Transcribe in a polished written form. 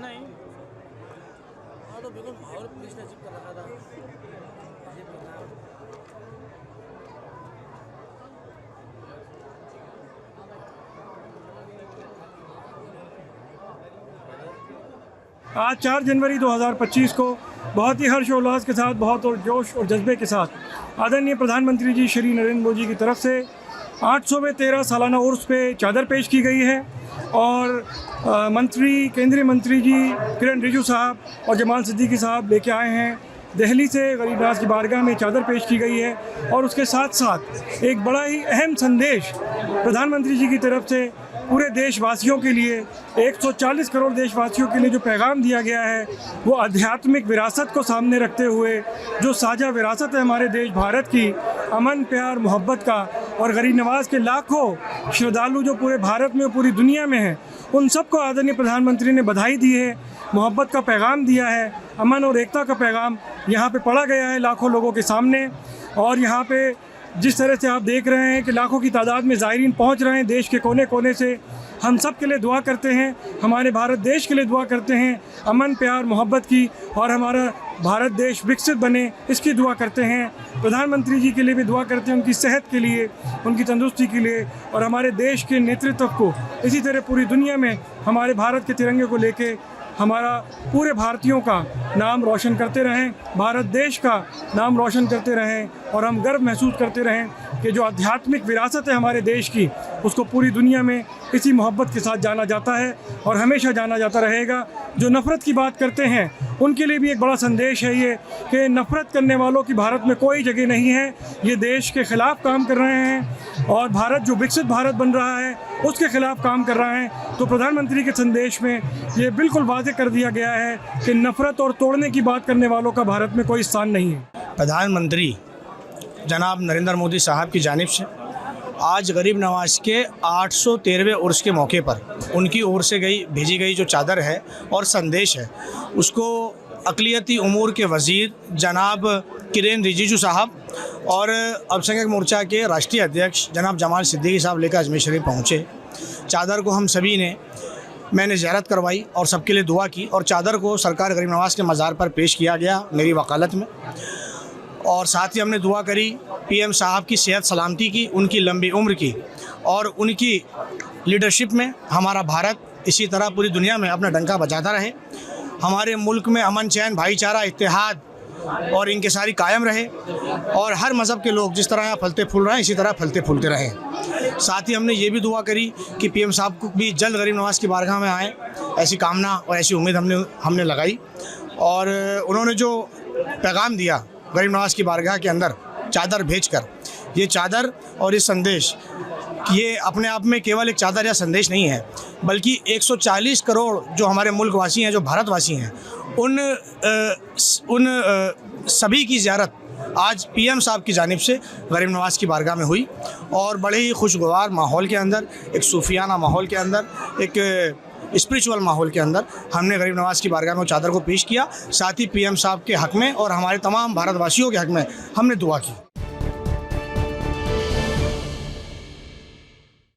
नहीं। हाँ तो बिल्कुल माहौल पुलिस ने अजीब कर रखा था, अजीब करना। आज 4 जनवरी 2025 को बहुत ही हर्षोल्लास के साथ, बहुत और जोश और जज्बे के साथ आदरणीय प्रधानमंत्री जी श्री नरेंद्र मोदी की तरफ से 800वें 13 सालाना उर्स पे चादर पेश की गई है और केंद्रीय मंत्री जी किरण रिजिजू साहब और जमाल सिद्दीकी साहब लेके आए हैं। दिल्ली से गरीब नवाज की बारगाह में चादर पेश की गई है और उसके साथ साथ एक बड़ा ही अहम संदेश प्रधानमंत्री जी की तरफ से पूरे देशवासियों के लिए, 140 करोड़ देशवासियों के लिए जो पैगाम दिया गया है वो आध्यात्मिक विरासत को सामने रखते हुए, जो साझा विरासत है हमारे देश भारत की, अमन प्यार मोहब्बत का, और गरीब नवाज के लाखों श्रद्धालु जो पूरे भारत में पूरी दुनिया में हैं, उन सबको आदरणीय प्रधानमंत्री ने बधाई दी है, मोहब्बत का पैगाम दिया है, अमन और एकता का पैगाम यहाँ पे पढ़ा गया है लाखों लोगों के सामने। और यहाँ पे जिस तरह से आप देख रहे हैं कि लाखों की तादाद में ज़ायरीन पहुँच रहे हैं देश के कोने कोने से, हम सब के लिए दुआ करते हैं, हमारे भारत देश के लिए दुआ करते हैं, अमन प्यार मोहब्बत की, और हमारा भारत देश विकसित बने इसकी दुआ करते हैं। प्रधानमंत्री जी के लिए भी दुआ करते हैं, उनकी सेहत के लिए, उनकी तंदुरुस्ती के लिए, और हमारे देश के नेतृत्व को इसी तरह पूरी दुनिया में हमारे भारत के तिरंगे को लेके हमारा पूरे भारतीयों का नाम रोशन करते रहें, भारत देश का नाम रोशन करते रहें, और हम गर्व महसूस करते रहें कि जो आध्यात्मिक विरासत है हमारे देश की, उसको पूरी दुनिया में इसी मोहब्बत के साथ जाना जाता है और हमेशा जाना जाता रहेगा। जो नफ़रत की बात करते हैं उनके लिए भी एक बड़ा संदेश है ये कि नफ़रत करने वालों की भारत में कोई जगह नहीं है। ये देश के ख़िलाफ़ काम कर रहे हैं और भारत जो विकसित भारत बन रहा है उसके ख़िलाफ़ काम कर रहा है। तो प्रधानमंत्री के संदेश में ये बिल्कुल वाज़ेह कर दिया गया है कि नफ़रत और तोड़ने की बात करने वालों का भारत में कोई स्थान नहीं है। प्रधानमंत्री जनाब नरेंद्र मोदी साहब की जानिब से आज गरीब नवाज के 813वें उर्स के मौके पर उनकी ओर से भेजी गई जो चादर है और संदेश है, उसको अक़लियती उमूर के वज़ीर जनाब किरण रिजिजू साहब और अल्पसंख्यक मोर्चा के राष्ट्रीय अध्यक्ष जनाब जमाल सिद्दीकी साहब लेकर अजमेर शरीफ पहुँचे। चादर को हम सभी ने, मैंने ज़ियारत करवाई और सबके लिए दुआ की, और चादर को सरकार गरीब नवाज के मज़ार पर पेश किया गया मेरी वकालत में, और साथ ही हमने दुआ करी पीएम साहब की सेहत सलामती की, उनकी लंबी उम्र की, और उनकी लीडरशिप में हमारा भारत इसी तरह पूरी दुनिया में अपना डंका बजाता रहे, हमारे मुल्क में अमन चैन भाईचारा इत्तेहाद और इनके सारी कायम रहे, और हर मज़हब के लोग जिस तरह यहाँ फलते फूल रहे हैं इसी तरह फलते फूलते रहें। साथ ही हमने ये भी दुआ करी कि पीएम साहब को भी जल्द गरीब नवाज की बारगाह में आएँ, ऐसी कामना और ऐसी उम्मीद हमने लगाई। और उन्होंने जो पैगाम दिया गरीब नवाज की बारगाह के अंदर चादर भेजकर, ये चादर और ये संदेश, ये अपने आप में केवल एक चादर या संदेश नहीं है, बल्कि 140 करोड़ जो हमारे मुल्क वासी हैं, जो भारतवासी हैं, उन सभी की ज़ियारत आज पीएम साहब की जानिब से गरीब नवाज की बारगाह में हुई, और बड़े ही खुशगवार माहौल के अंदर, एक सूफियाना माहौल के अंदर, एक स्पिरिचुअल माहौल के अंदर हमने गरीब नवाज की बारगाह में चादर को पेश किया। साथ ही पीएम साहब के हक़ में और हमारे तमाम भारतवासियों के हक़ में हमने दुआ की।